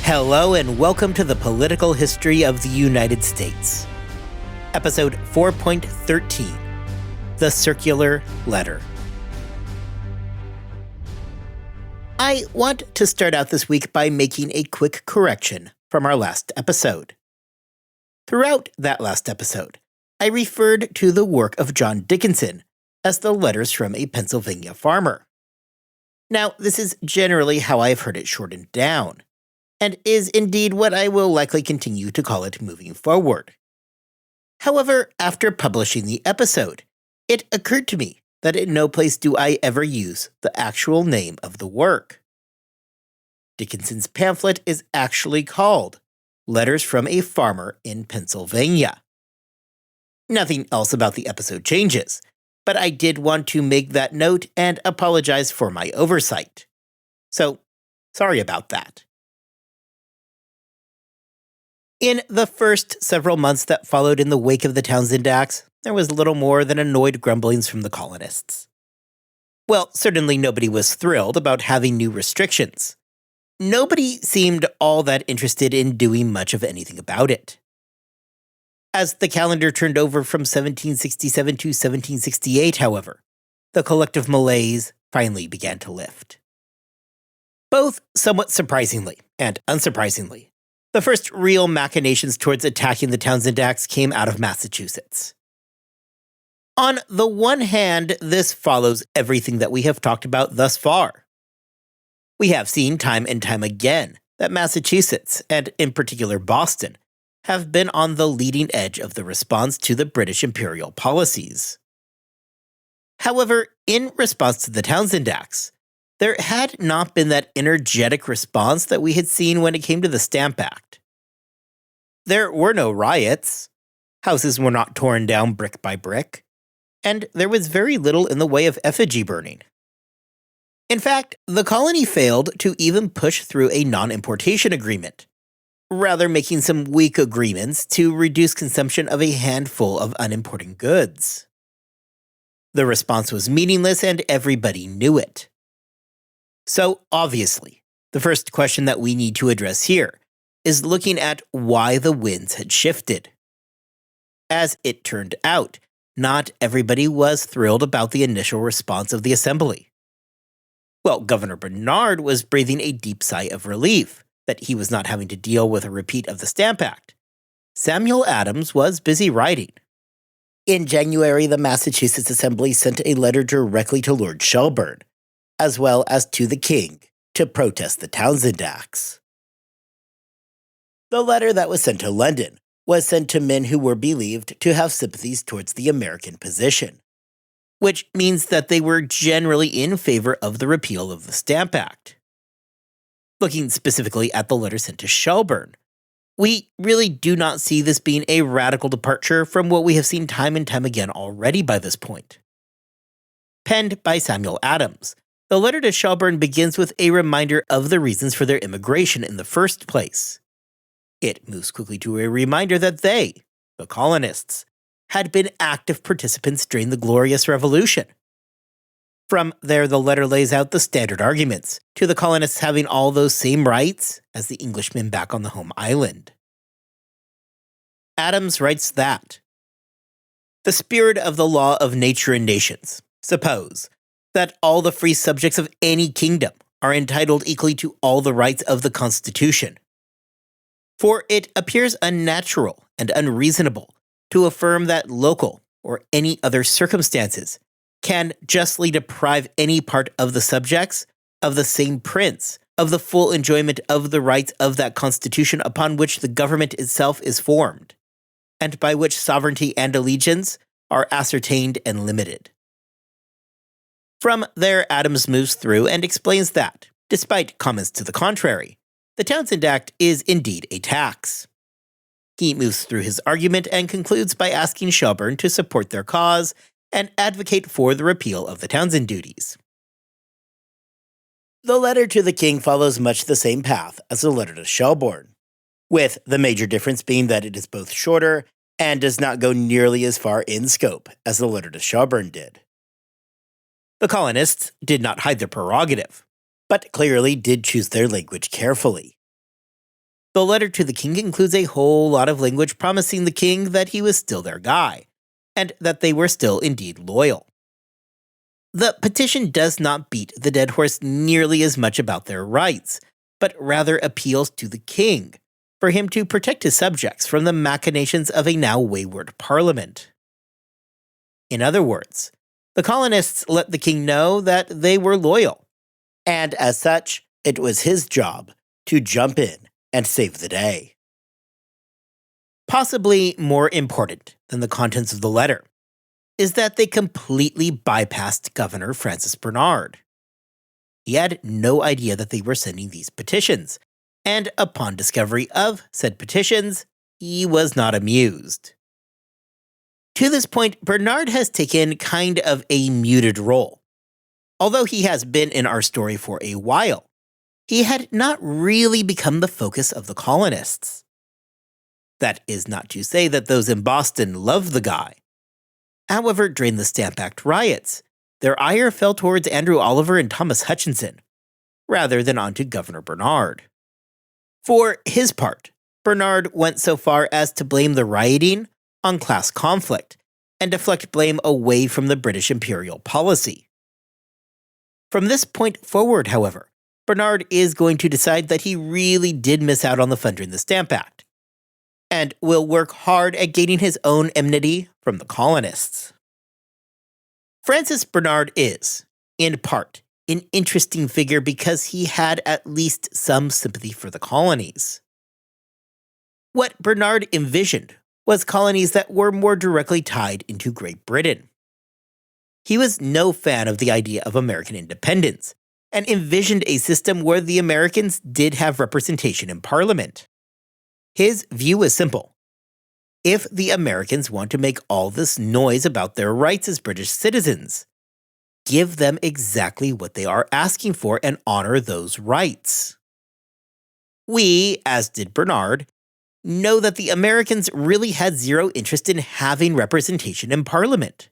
Hello and welcome to the Political History of the United States. Episode 4.13, The Circular Letter. I want to start out this week by making a quick correction from our last episode. Throughout that last episode, I referred to the work of John Dickinson as the letters from a Pennsylvania farmer. Now, this is generally how I've heard it shortened down, and is indeed what I will likely continue to call it moving forward. However, after publishing the episode, it occurred to me that in no place do I ever use the actual name of the work. Dickinson's pamphlet is actually called Letters from a Farmer in Pennsylvania. Nothing else about the episode changes, but I did want to make that note and apologize for my oversight. So, sorry about that. In the first several months that followed in the wake of the Townsend Acts, there was little more than annoyed grumblings from the colonists. Well, certainly nobody was thrilled about having new restrictions. Nobody seemed all that interested in doing much of anything about it. As the calendar turned over from 1767 to 1768, however, the collective malaise finally began to lift. Both somewhat surprisingly and unsurprisingly, the first real machinations towards attacking the Townsend Acts came out of Massachusetts. On the one hand, this follows everything that we have talked about thus far. We have seen time and time again that Massachusetts, and in particular Boston, have been on the leading edge of the response to the British imperial policies. However, in response to the Townsend Acts, there had not been that energetic response that we had seen when it came to the Stamp Act. There were no riots, houses were not torn down brick by brick, and there was very little in the way of effigy burning. In fact, the colony failed to even push through a non-importation agreement, rather making some weak agreements to reduce consumption of a handful of unimportant goods. The response was meaningless and everybody knew it. So, obviously, the first question that we need to address here is looking at why the winds had shifted. As it turned out, not everybody was thrilled about the initial response of the Assembly. Well, Governor Bernard was breathing a deep sigh of relief that he was not having to deal with a repeat of the Stamp Act. Samuel Adams was busy writing. In January, the Massachusetts Assembly sent a letter directly to Lord Shelburne, as well as to the king, to protest the Townsend Acts. The letter that was sent to London was sent to men who were believed to have sympathies towards the American position, which means that they were generally in favor of the repeal of the Stamp Act. Looking specifically at the letter sent to Shelburne, we really do not see this being a radical departure from what we have seen time and time again already by this point. Penned by Samuel Adams, the letter to Shelburne begins with a reminder of the reasons for their immigration in the first place. It moves quickly to a reminder that they, the colonists, had been active participants during the Glorious Revolution. From there, the letter lays out the standard arguments, to the colonists having all those same rights as the Englishmen back on the home island. Adams writes that, "The spirit of the law of nature and nations, suppose, that all the free subjects of any kingdom are entitled equally to all the rights of the Constitution. For it appears unnatural and unreasonable to affirm that local or any other circumstances can justly deprive any part of the subjects of the same prince of the full enjoyment of the rights of that Constitution upon which the government itself is formed, and by which sovereignty and allegiance are ascertained and limited." From there, Adams moves through and explains that, despite comments to the contrary, the Townsend Act is indeed a tax. He moves through his argument and concludes by asking Shelburne to support their cause and advocate for the repeal of the Townsend duties. The letter to the king follows much the same path as the letter to Shelburne, with the major difference being that it is both shorter and does not go nearly as far in scope as the letter to Shelburne did. The colonists did not hide their prerogative, but clearly did choose their language carefully. The letter to the king includes a whole lot of language promising the king that he was still their guy, and that they were still indeed loyal. The petition does not beat the dead horse nearly as much about their rights, but rather appeals to the king, for him to protect his subjects from the machinations of a now wayward parliament. In other words, the colonists let the king know that they were loyal, and as such, it was his job to jump in and save the day. Possibly more important than the contents of the letter is that they completely bypassed Governor Francis Bernard. He had no idea that they were sending these petitions, and upon discovery of said petitions, he was not amused. To this point, Bernard has taken kind of a muted role. Although he has been in our story for a while, he had not really become the focus of the colonists. That is not to say that those in Boston loved the guy. However, during the Stamp Act riots, their ire fell towards Andrew Oliver and Thomas Hutchinson, rather than onto Governor Bernard. For his part, Bernard went so far as to blame the rioting on class conflict and deflect blame away from the British imperial policy. From this point forward, however, Bernard is going to decide that he really did miss out on the fun during the Stamp Act, and will work hard at gaining his own enmity from the colonists. Francis Bernard is, in part, an interesting figure because he had at least some sympathy for the colonies. What Bernard envisioned was colonies that were more directly tied into Great Britain. He was no fan of the idea of American independence, and envisioned a system where the Americans did have representation in Parliament. His view is simple. If the Americans want to make all this noise about their rights as British citizens, give them exactly what they are asking for and honor those rights. We, as did Bernard, know that the Americans really had zero interest in having representation in Parliament.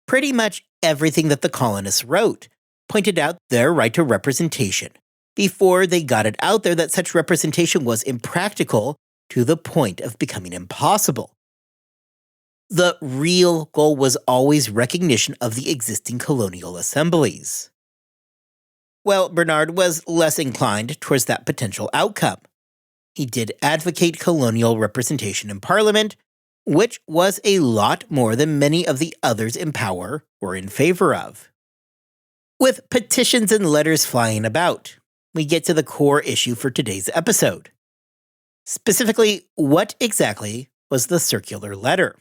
Pretty much everything that the colonists wrote pointed out their right to representation before they got it out there that such representation was impractical to the point of becoming impossible. The real goal was always recognition of the existing colonial assemblies. Well, Bernard was less inclined towards that potential outcome. He did advocate colonial representation in Parliament, which was a lot more than many of the others in power were in favor of. With petitions and letters flying about, we get to the core issue for today's episode. Specifically, what exactly was the circular letter?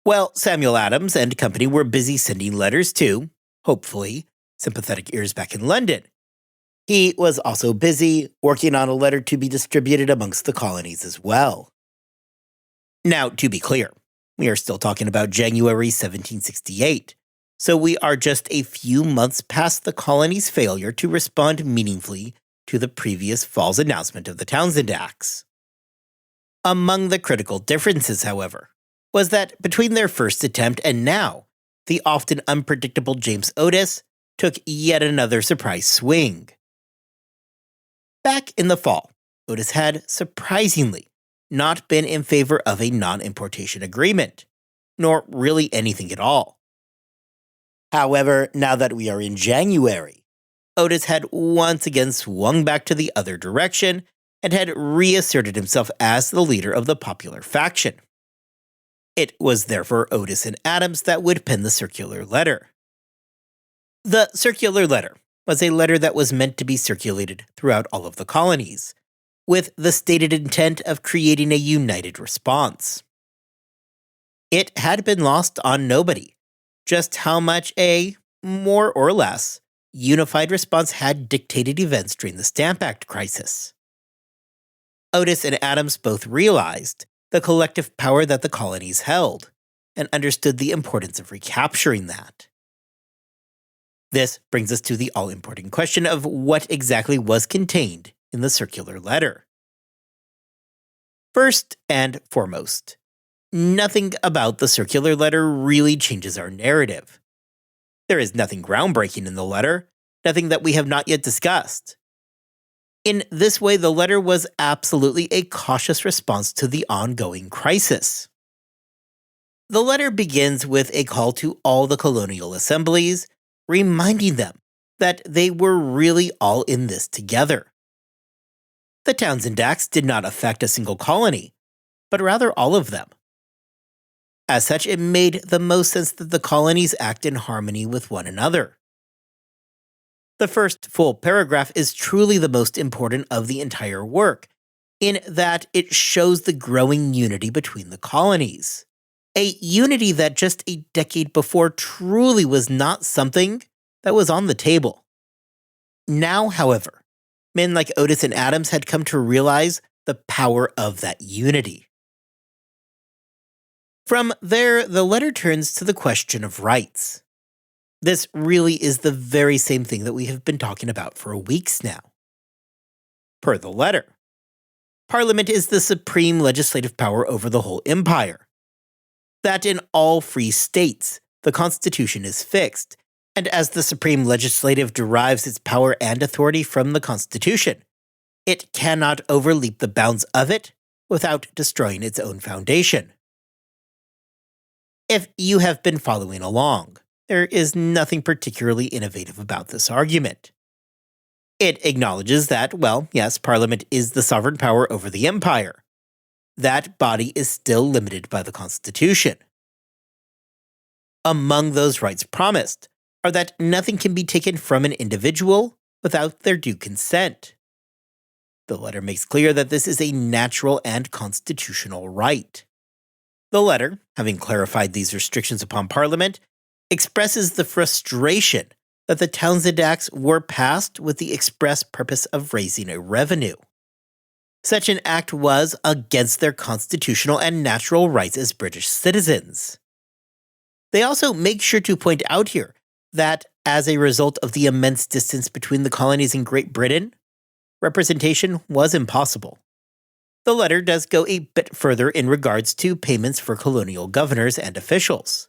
Well, Samuel Adams and company were busy sending letters to, hopefully, sympathetic ears back in London. He was also busy working on a letter to be distributed amongst the colonies as well. Now, to be clear, we are still talking about January 1768, so we are just a few months past the colony's failure to respond meaningfully to the previous fall's announcement of the Townshend Acts. Among the critical differences, however, was that between their first attempt and now, the often unpredictable James Otis took yet another surprise swing. Back in the fall, Otis had, surprisingly, not been in favor of a non-importation agreement, nor really anything at all. However, now that we are in January, Otis had once again swung back to the other direction and had reasserted himself as the leader of the popular faction. It was therefore Otis and Adams that would pen the circular letter. The circular letter was a letter that was meant to be circulated throughout all of the colonies, with the stated intent of creating a united response. It had been lost on nobody just how much a, more or less, unified response had dictated events during the Stamp Act crisis. Otis and Adams both realized the collective power that the colonies held, and understood the importance of recapturing that. This brings us to the all-important question of what exactly was contained in the circular letter. First and foremost, nothing about the circular letter really changes our narrative. There is nothing groundbreaking in the letter, nothing that we have not yet discussed. In this way, the letter was absolutely a cautious response to the ongoing crisis. The letter begins with a call to all the colonial assemblies, reminding them that they were really all in this together. The Townsend Acts did not affect a single colony, but rather all of them. As such, it made the most sense that the colonies act in harmony with one another. The first full paragraph is truly the most important of the entire work, in that it shows the growing unity between the colonies. A unity that just a decade before truly was not something that was on the table. Now, however, men like Otis and Adams had come to realize the power of that unity. From there, the letter turns to the question of rights. This really is the very same thing that we have been talking about for weeks now. Per the letter, Parliament is the supreme legislative power over the whole empire. That in all free states, the Constitution is fixed, and as the supreme legislative derives its power and authority from the Constitution, it cannot overleap the bounds of it without destroying its own foundation. If you have been following along, there is nothing particularly innovative about this argument. It acknowledges that, well, yes, Parliament is the sovereign power over the empire. That body is still limited by the Constitution. Among those rights promised are that nothing can be taken from an individual without their due consent. The letter makes clear that this is a natural and constitutional right. The letter, having clarified these restrictions upon Parliament, expresses the frustration that the Townsend Acts were passed with the express purpose of raising a revenue. Such an act was against their constitutional and natural rights as British citizens. They also make sure to point out here that, as a result of the immense distance between the colonies and Great Britain, representation was impossible. The letter does go a bit further in regards to payments for colonial governors and officials.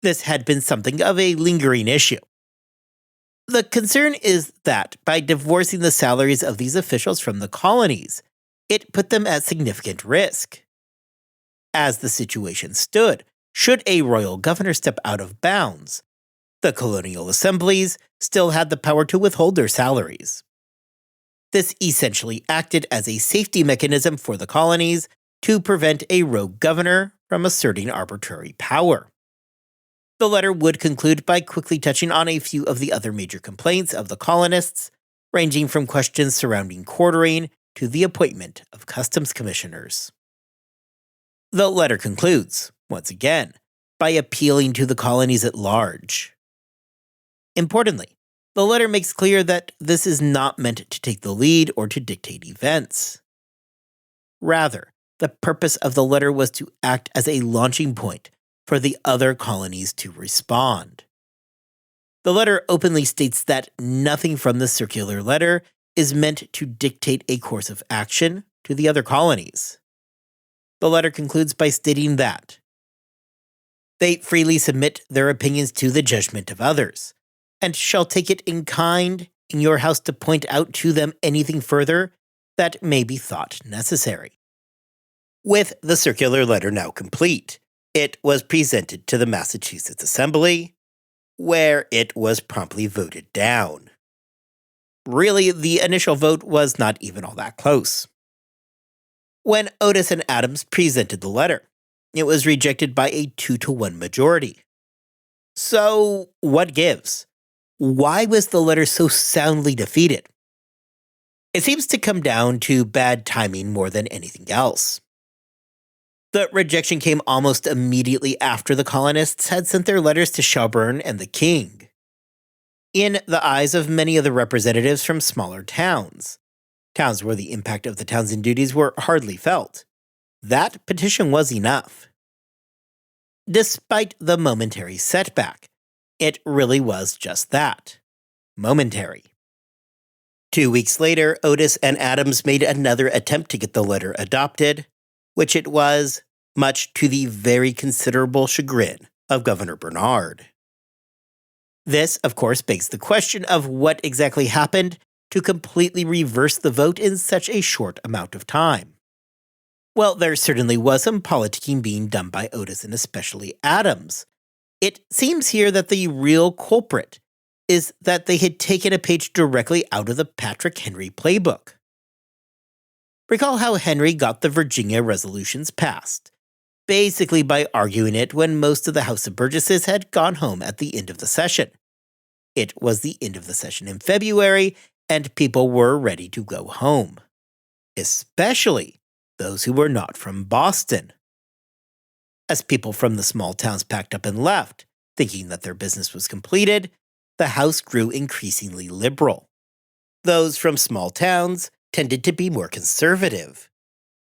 This had been something of a lingering issue. The concern is that by divorcing the salaries of these officials from the colonies, it put them at significant risk. As the situation stood, should a royal governor step out of bounds, the colonial assemblies still had the power to withhold their salaries. This essentially acted as a safety mechanism for the colonies to prevent a rogue governor from asserting arbitrary power. The letter would conclude by quickly touching on a few of the other major complaints of the colonists, ranging from questions surrounding quartering to the appointment of customs commissioners. The letter concludes, once again, by appealing to the colonies at large. Importantly, the letter makes clear that this is not meant to take the lead or to dictate events. Rather, the purpose of the letter was to act as a launching point for the other colonies to respond. The letter openly states that nothing from the circular letter is meant to dictate a course of action to the other colonies. The letter concludes by stating that they freely submit their opinions to the judgment of others, and shall take it in kind in your house to point out to them anything further that may be thought necessary. With the circular letter now complete, it was presented to the Massachusetts Assembly, where it was promptly voted down. Really, the initial vote was not even all that close. When Otis and Adams presented the letter, it was rejected by a 2-to-1 majority. So, what gives? Why was the letter so soundly defeated? It seems to come down to bad timing more than anything else. The rejection came almost immediately after the colonists had sent their letters to Shelburne and the king. In the eyes of many of the representatives from smaller towns where the impact of the Townsend duties were hardly felt, that petition was enough. Despite the momentary setback, it really was just that, momentary. 2 weeks later, Otis and Adams made another attempt to get the letter adopted, which it was, much to the very considerable chagrin of Governor Bernard. This, of course, begs the question of what exactly happened to completely reverse the vote in such a short amount of time? Well, there certainly was some politicking being done by Otis and especially Adams. It seems here that the real culprit is that they had taken a page directly out of the Patrick Henry playbook. Recall how Henry got the Virginia resolutions passed, basically by arguing it when most of the House of Burgesses had gone home at the end of the session. It was the end of the session in February, and people were ready to go home. Especially those who were not from Boston. As people from the small towns packed up and left, thinking that their business was completed, the House grew increasingly liberal. Those from small towns tended to be more conservative,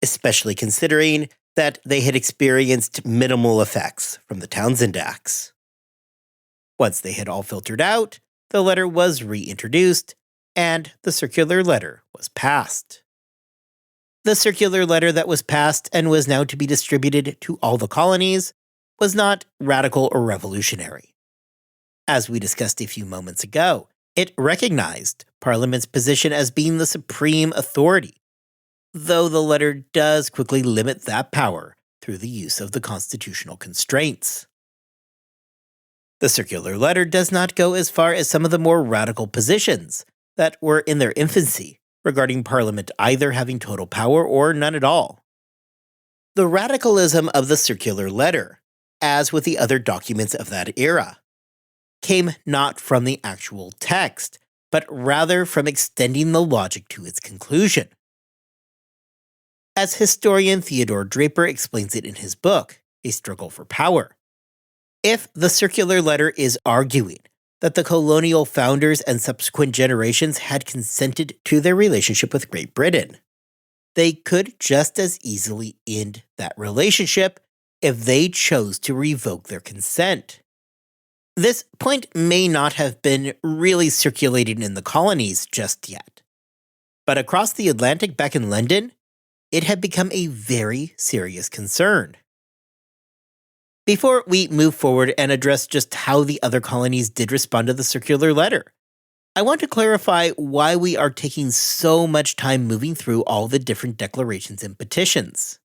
especially considering that they had experienced minimal effects from the Townshend Acts. Once they had all filtered out, the letter was reintroduced, and the circular letter was passed. The circular letter that was passed and was now to be distributed to all the colonies was not radical or revolutionary. As we discussed a few moments ago, it recognized Parliament's position as being the supreme authority, though the letter does quickly limit that power through the use of the constitutional constraints. The circular letter does not go as far as some of the more radical positions that were in their infancy regarding Parliament either having total power or none at all. The radicalism of the circular letter, as with the other documents of that era, came not from the actual text, but rather from extending the logic to its conclusion. As historian Theodore Draper explains it in his book, A Struggle for Power, if the circular letter is arguing that the colonial founders and subsequent generations had consented to their relationship with Great Britain, they could just as easily end that relationship if they chose to revoke their consent. This point may not have been really circulating in the colonies just yet, but across the Atlantic back in London, it had become a very serious concern. Before we move forward and address just how the other colonies did respond to the circular letter, I want to clarify why we are taking so much time moving through all the different declarations and petitions.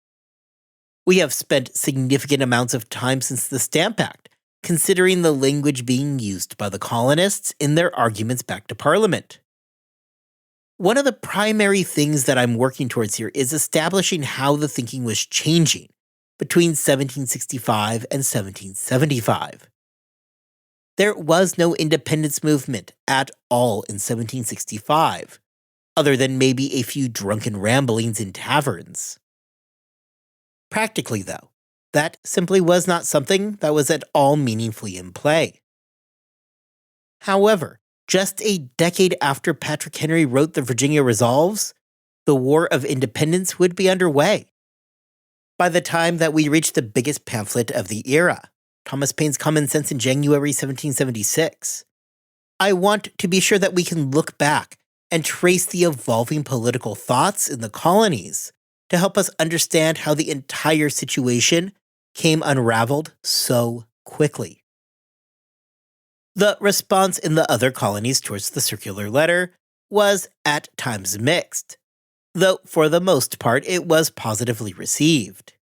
We have spent significant amounts of time since the Stamp Act considering the language being used by the colonists in their arguments back to Parliament. One of the primary things that I'm working towards here is establishing how the thinking was changing between 1765 and 1775. There was no independence movement at all in 1765, other than maybe a few drunken ramblings in taverns. Practically, though, that simply was not something that was at all meaningfully in play. However, just a decade after Patrick Henry wrote the Virginia Resolves, the War of Independence would be underway. By the time that we reached the biggest pamphlet of the era, Thomas Paine's Common Sense in January 1776, I want to be sure that we can look back and trace the evolving political thoughts in the colonies to help us understand how the entire situation came unraveled so quickly. The response in the other colonies towards the circular letter was at times mixed, though for the most part it was positively received.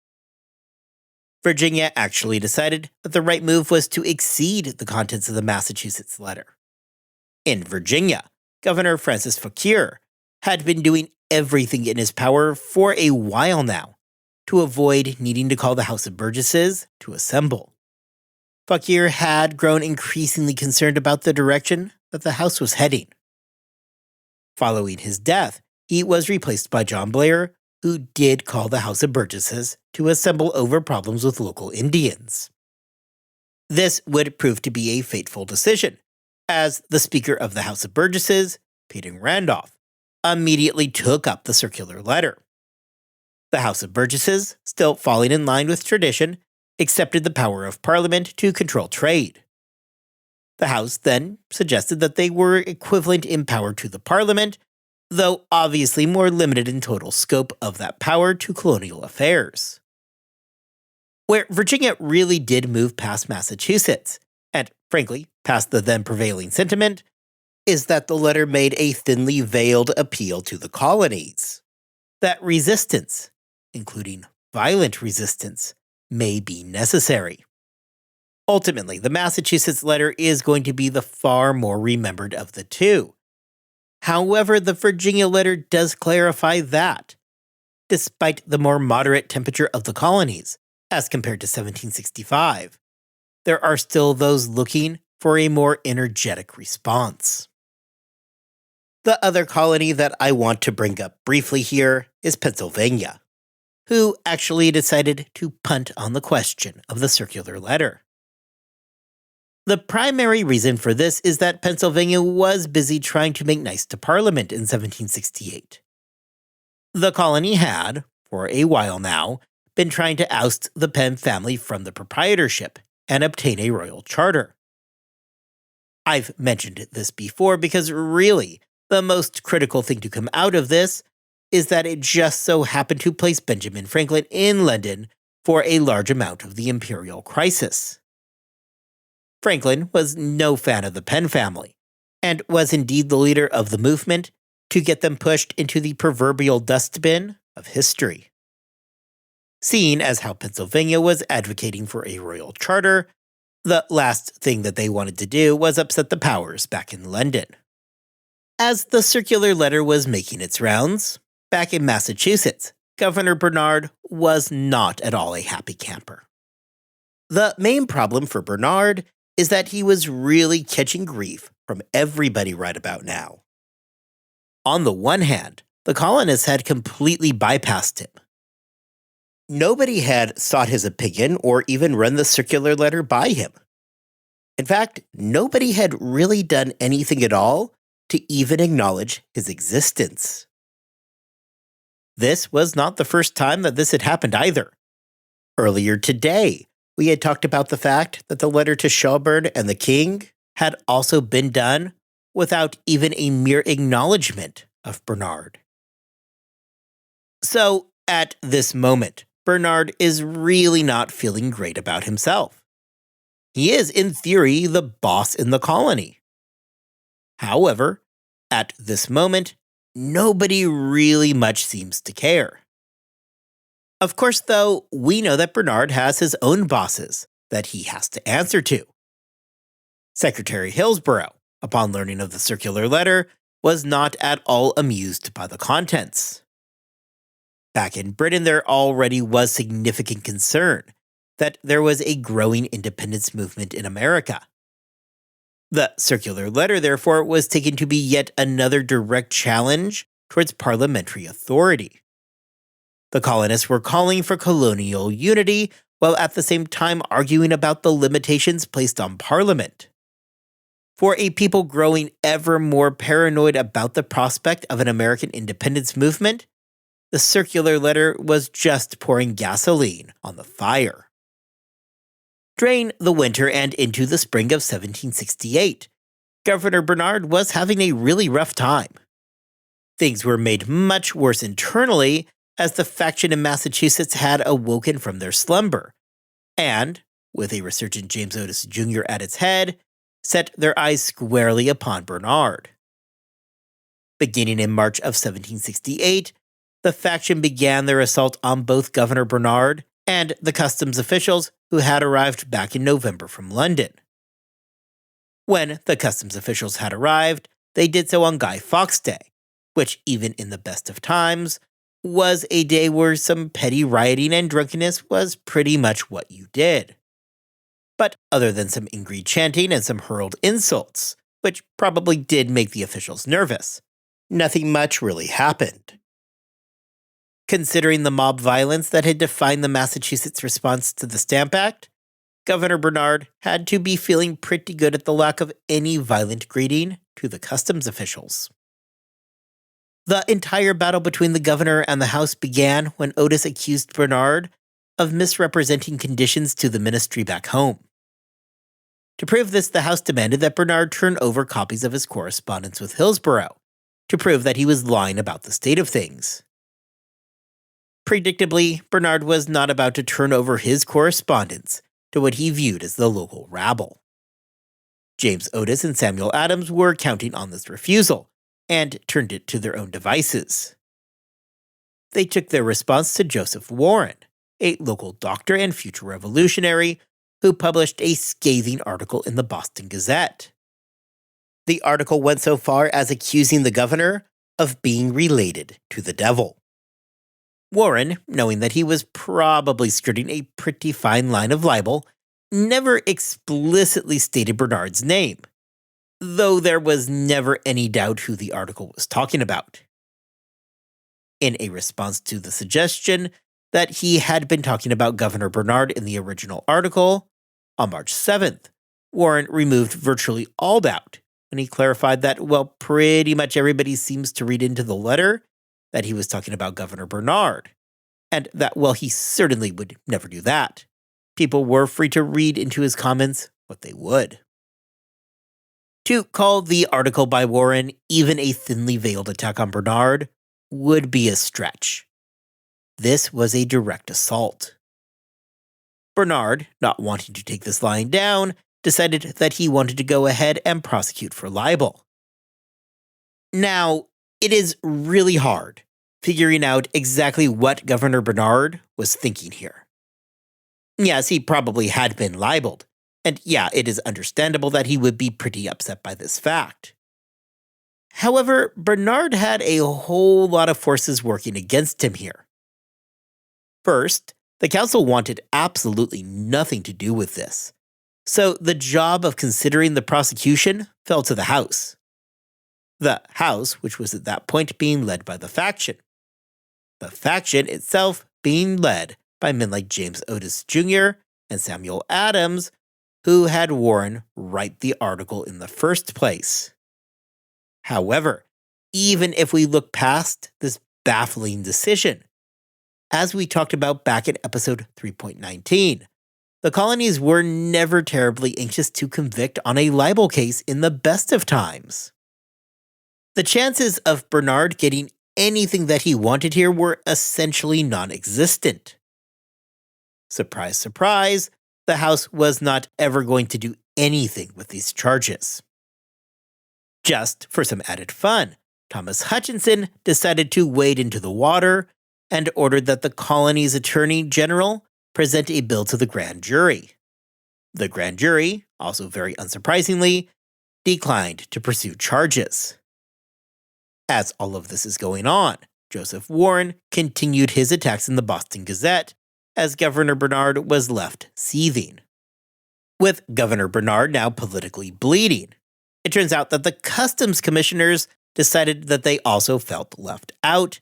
Virginia actually decided that the right move was to exceed the contents of the Massachusetts letter. In Virginia, Governor Francis Fauquier had been doing everything in his power for a while now to avoid needing to call the House of Burgesses to assemble. Fauquier had grown increasingly concerned about the direction that the House was heading. Following his death, he was replaced by John Blair, who did call the House of Burgesses to assemble over problems with local Indians. This would prove to be a fateful decision, as the Speaker of the House of Burgesses, Peyton Randolph, immediately took up the circular letter. The House of Burgesses, still falling in line with tradition, accepted the power of Parliament to control trade. The House then suggested that they were equivalent in power to the Parliament, though obviously more limited in total scope of that power to colonial affairs. Where Virginia really did move past Massachusetts, and frankly, past the then prevailing sentiment, is that the letter made a thinly veiled appeal to the colonies. That resistance, including violent resistance, may be necessary. Ultimately, the Massachusetts letter is going to be the far more remembered of the two. However, the Virginia letter does clarify that, despite the more moderate temperature of the colonies, as compared to 1765, there are still those looking for a more energetic response. The other colony that I want to bring up briefly here is Pennsylvania, who actually decided to punt on the question of the circular letter. The primary reason for this is that Pennsylvania was busy trying to make nice to Parliament in 1768. The colony had, for a while now, been trying to oust the Penn family from the proprietorship and obtain a royal charter. I've mentioned this before because really, the most critical thing to come out of this is that it just so happened to place Benjamin Franklin in London for a large amount of the imperial crisis. Franklin was no fan of the Penn family, and was indeed the leader of the movement to get them pushed into the proverbial dustbin of history. Seeing as how Pennsylvania was advocating for a royal charter, the last thing that they wanted to do was upset the powers back in London. As the circular letter was making its rounds, back in Massachusetts, Governor Bernard was not at all a happy camper. The main problem for Bernard is that he was really catching grief from everybody right about now. On the one hand, the colonists had completely bypassed him. Nobody had sought his opinion or even run the circular letter by him. In fact, nobody had really done anything at all to even acknowledge his existence. This was not the first time that this had happened either. Earlier today, we had talked about the fact that the letter to Shelburne and the king had also been done without even a mere acknowledgement of Bernard. So, at this moment, Bernard is really not feeling great about himself. He is, in theory, the boss in the colony. However, at this moment, nobody really much seems to care. Of course, though, we know that Bernard has his own bosses that he has to answer to. Secretary Hillsborough, upon learning of the circular letter, was not at all amused by the contents. Back in Britain, there already was significant concern that there was a growing independence movement in America. The circular letter, therefore, was taken to be yet another direct challenge towards parliamentary authority. The colonists were calling for colonial unity, while at the same time arguing about the limitations placed on Parliament. For a people growing ever more paranoid about the prospect of an American independence movement, the circular letter was just pouring gasoline on the fire. During the winter and into the spring of 1768, Governor Bernard was having a really rough time. Things were made much worse internally as the faction in Massachusetts had awoken from their slumber, and, with a resurgent James Otis Jr. at its head, set their eyes squarely upon Bernard. Beginning in March of 1768, the faction began their assault on both Governor Bernard and the customs officials who had arrived back in November from London. When the customs officials had arrived, they did so on Guy Fawkes Day, which, even in the best of times, was a day where some petty rioting and drunkenness was pretty much what you did. But other than some angry chanting and some hurled insults, which probably did make the officials nervous, nothing much really happened. Considering the mob violence that had defined the Massachusetts response to the Stamp Act, Governor Bernard had to be feeling pretty good at the lack of any violent greeting to the customs officials. The entire battle between the governor and the House began when Otis accused Bernard of misrepresenting conditions to the ministry back home. To prove this, the House demanded that Bernard turn over copies of his correspondence with Hillsborough to prove that he was lying about the state of things. Predictably, Bernard was not about to turn over his correspondence to what he viewed as the local rabble. James Otis and Samuel Adams were counting on this refusal and turned it to their own devices. They took their response to Joseph Warren, a local doctor and future revolutionary who published a scathing article in the Boston Gazette. The article went so far as accusing the governor of being related to the devil. Warren, knowing that he was probably skirting a pretty fine line of libel, never explicitly stated Bernard's name, though there was never any doubt who the article was talking about. In a response to the suggestion that he had been talking about Governor Bernard in the original article, on March 7th, Warren removed virtually all doubt when he clarified that, well, pretty much everybody seems to read into the letter that he was talking about Governor Bernard, and that, well, he certainly would never do that. People were free to read into his comments what they would. To call the article by Warren even a thinly veiled attack on Bernard would be a stretch. This was a direct assault. Bernard, not wanting to take this lying down, decided that he wanted to go ahead and prosecute for libel. Now, it is really hard figuring out exactly what Governor Bernard was thinking here. Yes, he probably had been libeled, and yeah, it is understandable that he would be pretty upset by this fact. However, Bernard had a whole lot of forces working against him here. First, the council wanted absolutely nothing to do with this, so the job of considering the prosecution fell to the House. The House, which was at that point being led by the faction. The faction itself being led by men like James Otis Jr. and Samuel Adams, who had Warren write the article in the first place. However, even if we look past this baffling decision, as we talked about back in episode 3.19, the colonies were never terribly anxious to convict on a libel case in the best of times. The chances of Bernard getting anything that he wanted here were essentially non-existent. Surprise, surprise, the House was not ever going to do anything with these charges. Just for some added fun, Thomas Hutchinson decided to wade into the water and ordered that the colony's attorney general present a bill to the grand jury. The grand jury, also very unsurprisingly, declined to pursue charges. As all of this is going on, Joseph Warren continued his attacks in the Boston Gazette as Governor Bernard was left seething. With Governor Bernard now politically bleeding, it turns out that the customs commissioners decided that they also felt left out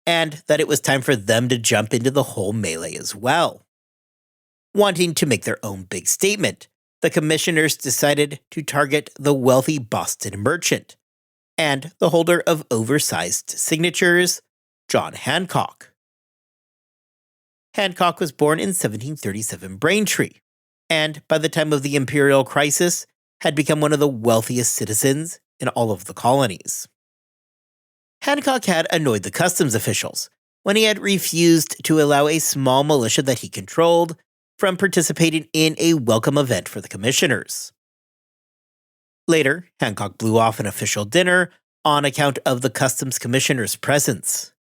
and that it was time for them to jump into the whole melee as well. Wanting to make their own big statement, the commissioners decided to target the wealthy Boston merchant and the holder of oversized signatures, John Hancock. Hancock was born in 1737 Braintree, and by the time of the imperial crisis, had become one of the wealthiest citizens in all of the colonies. Hancock had annoyed the customs officials when he had refused to allow a small militia that he controlled from participating in a welcome event for the commissioners. Later, Hancock blew off an official dinner on account of the customs commissioners' presence.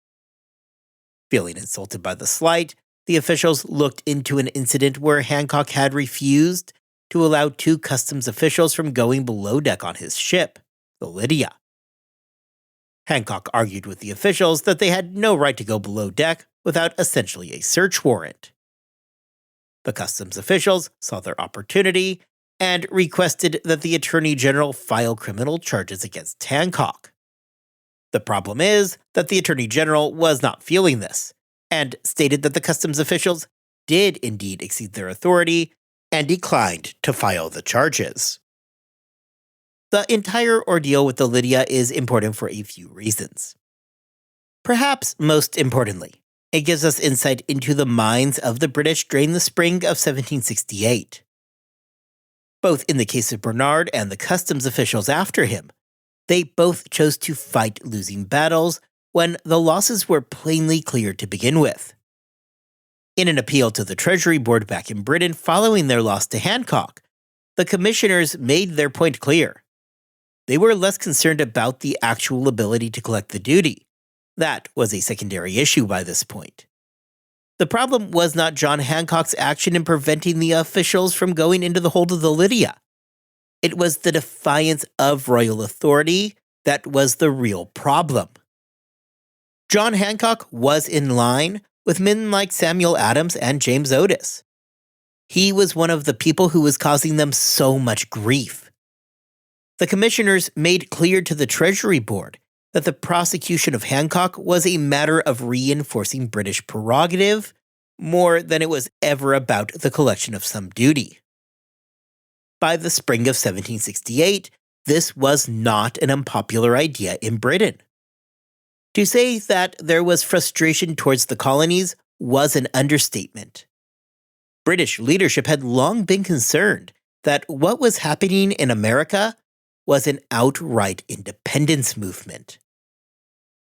Feeling insulted by the slight, the officials looked into an incident where Hancock had refused to allow two customs officials from going below deck on his ship, the Lydia. Hancock argued with the officials that they had no right to go below deck without essentially a search warrant. The customs officials saw their opportunity and requested that the Attorney General file criminal charges against Hancock. The problem is that the Attorney General was not feeling this, and stated that the customs officials did indeed exceed their authority and declined to file the charges. The entire ordeal with the Lydia is important for a few reasons. Perhaps most importantly, it gives us insight into the minds of the British during the spring of 1768. Both in the case of Bernard and the customs officials after him, they both chose to fight losing battles when the losses were plainly clear to begin with. In an appeal to the Treasury Board back in Britain following their loss to Hancock, The commissioners made their point clear. They were less concerned about the actual ability to collect the duty. That was a secondary issue by this point. The problem was not John Hancock's action in preventing the officials from going into the hold of the Lydia. It was the defiance of royal authority that was the real problem. John Hancock was in line with men like Samuel Adams and James Otis. He was one of the people who was causing them so much grief. The commissioners made clear to the Treasury Board that the prosecution of Hancock was a matter of reinforcing British prerogative more than it was ever about the collection of some duty. By the spring of 1768, this was not an unpopular idea in Britain. To say that there was frustration towards the colonies was an understatement. British leadership had long been concerned that what was happening in America was an outright independence movement.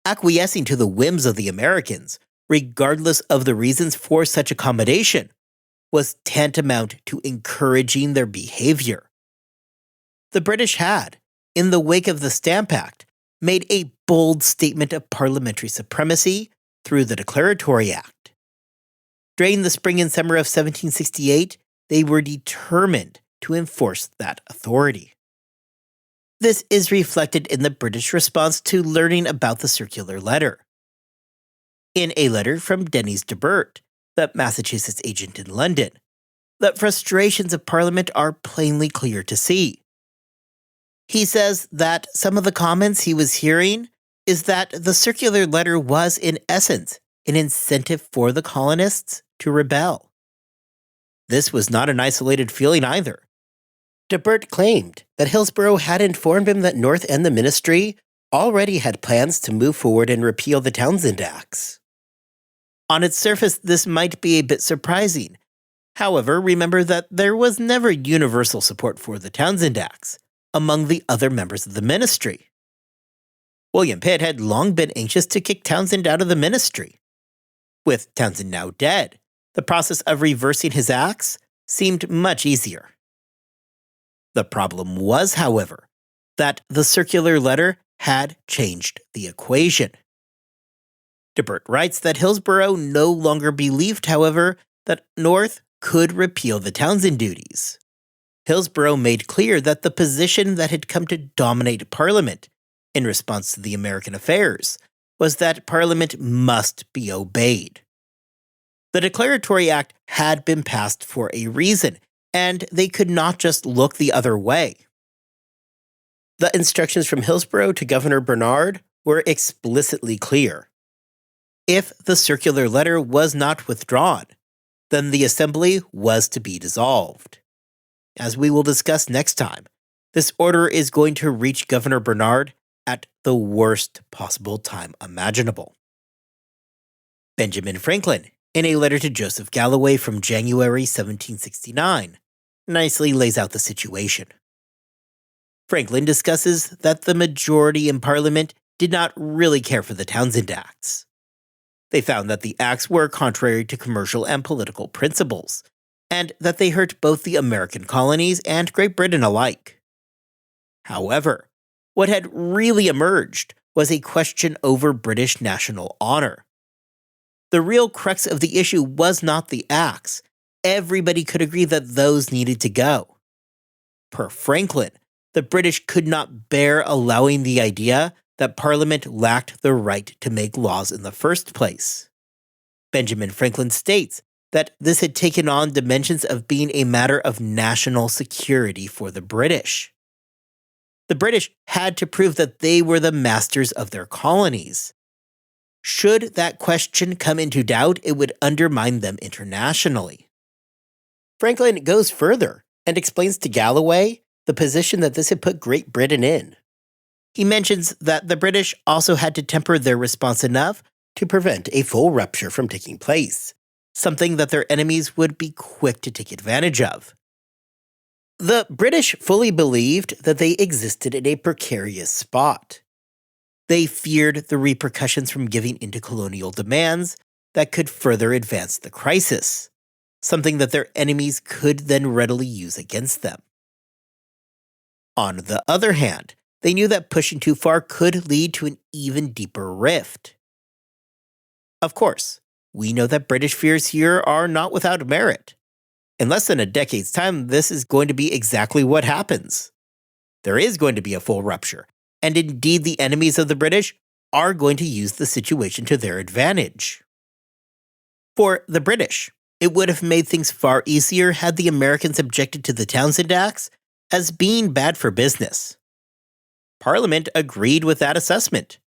Acquiescing to the whims of the Americans, regardless of the reasons for such accommodation, was tantamount to encouraging their behavior. The British had, in the wake of the Stamp Act, made a bold statement of parliamentary supremacy through the Declaratory Act. During the spring and summer of 1768, they were determined to enforce that authority. This is reflected in the British response to learning about the circular letter. In a letter from Denys de Burt, the Massachusetts agent in London, the frustrations of Parliament are plainly clear to see. He says that some of the comments he was hearing is that the circular letter was, in essence, an incentive for the colonists to rebel. This was not an isolated feeling either. De Burt claimed that Hillsborough had informed him that North and the ministry already had plans to move forward and repeal the Townshend Acts. On its surface, this might be a bit surprising. However, remember that there was never universal support for the Townshend Acts among the other members of the ministry. William Pitt had long been anxious to kick Townshend out of the ministry. With Townshend now dead, the process of reversing his acts seemed much easier. The problem was, however, that the circular letter had changed the equation. De Burt writes that Hillsborough no longer believed, however, that North could repeal the Townshend duties. Hillsborough made clear that the position that had come to dominate Parliament in response to the American affairs was that Parliament must be obeyed. The Declaratory Act had been passed for a reason, and they could not just look the other way. The instructions from Hillsborough to Governor Bernard were explicitly clear. If the circular letter was not withdrawn, then the Assembly was to be dissolved. As we will discuss next time, this order is going to reach Governor Bernard at the worst possible time imaginable. Benjamin Franklin, in a letter to Joseph Galloway from January 1769, nicely lays out the situation. Franklin discusses that the majority in Parliament did not really care for the Townshend Acts. They found that the acts were contrary to commercial and political principles, and that they hurt both the American colonies and Great Britain alike. However, what had really emerged was a question over British national honor. The real crux of the issue was not the acts. Everybody could agree that those needed to go. Per Franklin, the British could not bear allowing the idea that Parliament lacked the right to make laws in the first place. Benjamin Franklin states that this had taken on dimensions of being a matter of national security for the British. The British had to prove that they were the masters of their colonies. Should that question come into doubt, it would undermine them internationally. Franklin goes further and explains to Galloway the position that this had put Great Britain in. He mentions that the British also had to temper their response enough to prevent a full rupture from taking place, something that their enemies would be quick to take advantage of. The British fully believed that they existed in a precarious spot. They feared the repercussions from giving into colonial demands that could further advance the crisis, something that their enemies could then readily use against them. On the other hand, they knew that pushing too far could lead to an even deeper rift. Of course, we know that British fears here are not without merit. In less than a decade's time, this is going to be exactly what happens. There is going to be a full rupture, and indeed the enemies of the British are going to use the situation to their advantage. For the British, it would have made things far easier had the Americans objected to the Townsend Acts as being bad for business. Parliament agreed with that assessment.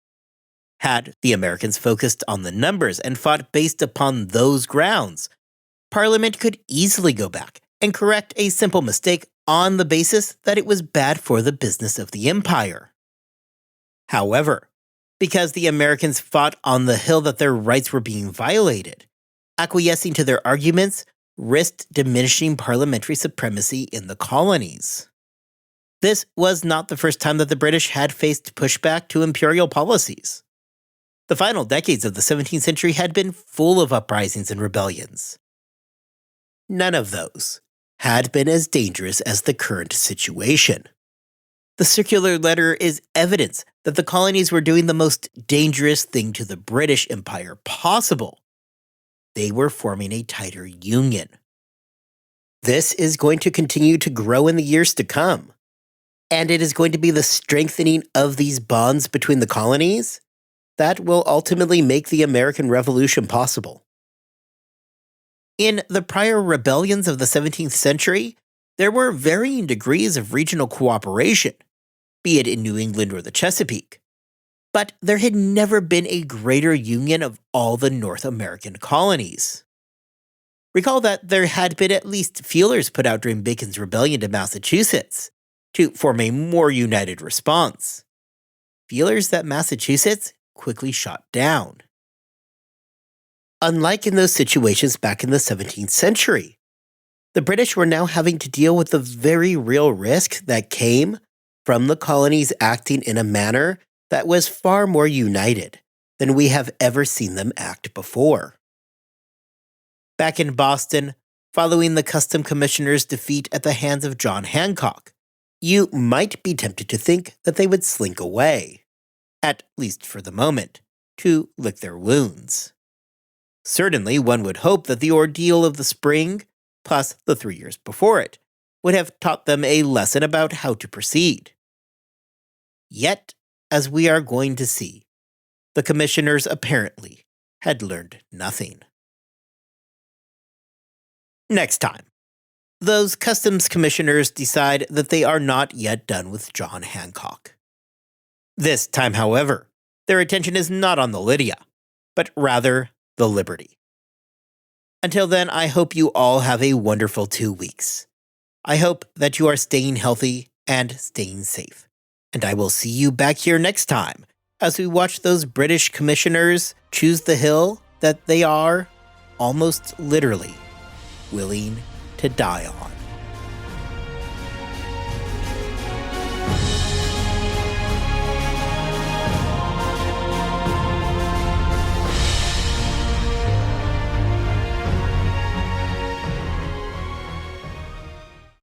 Had the Americans focused on the numbers and fought based upon those grounds, Parliament could easily go back and correct a simple mistake on the basis that it was bad for the business of the empire. However, because the Americans fought on the hill that their rights were being violated, acquiescing to their arguments risked diminishing parliamentary supremacy in the colonies. This was not the first time that the British had faced pushback to imperial policies. The final decades of the 17th century had been full of uprisings and rebellions. None of those had been as dangerous as the current situation. The circular letter is evidence that the colonies were doing the most dangerous thing to the British Empire possible. They were forming a tighter union. This is going to continue to grow in the years to come, and it is going to be the strengthening of these bonds between the colonies that will ultimately make the American Revolution possible. In the prior rebellions of the 17th century, there were varying degrees of regional cooperation, be it in New England or the Chesapeake. But there had never been a greater union of all the North American colonies. Recall that there had been at least feelers put out during Bacon's rebellion to Massachusetts to form a more united response. Feelers that Massachusetts quickly shot down. Unlike in those situations back in the 17th century, the British were now having to deal with the very real risk that came from the colonies acting in a manner that was far more united than we have ever seen them act before. Back in Boston, following the Custom Commissioners' defeat at the hands of John Hancock, you might be tempted to think that they would slink away, at least for the moment, to lick their wounds. Certainly, one would hope that the ordeal of the spring, plus the 3 years before it, would have taught them a lesson about how to proceed. Yet, as we are going to see, the commissioners apparently had learned nothing. Next time, those customs commissioners decide that they are not yet done with John Hancock. This time, however, their attention is not on the Lydia, but rather the Liberty. Until then, I hope you all have a wonderful 2 weeks. I hope that you are staying healthy and staying safe. And I will see you back here next time as we watch those British commissioners choose the hill that they are, almost literally, willing to die on.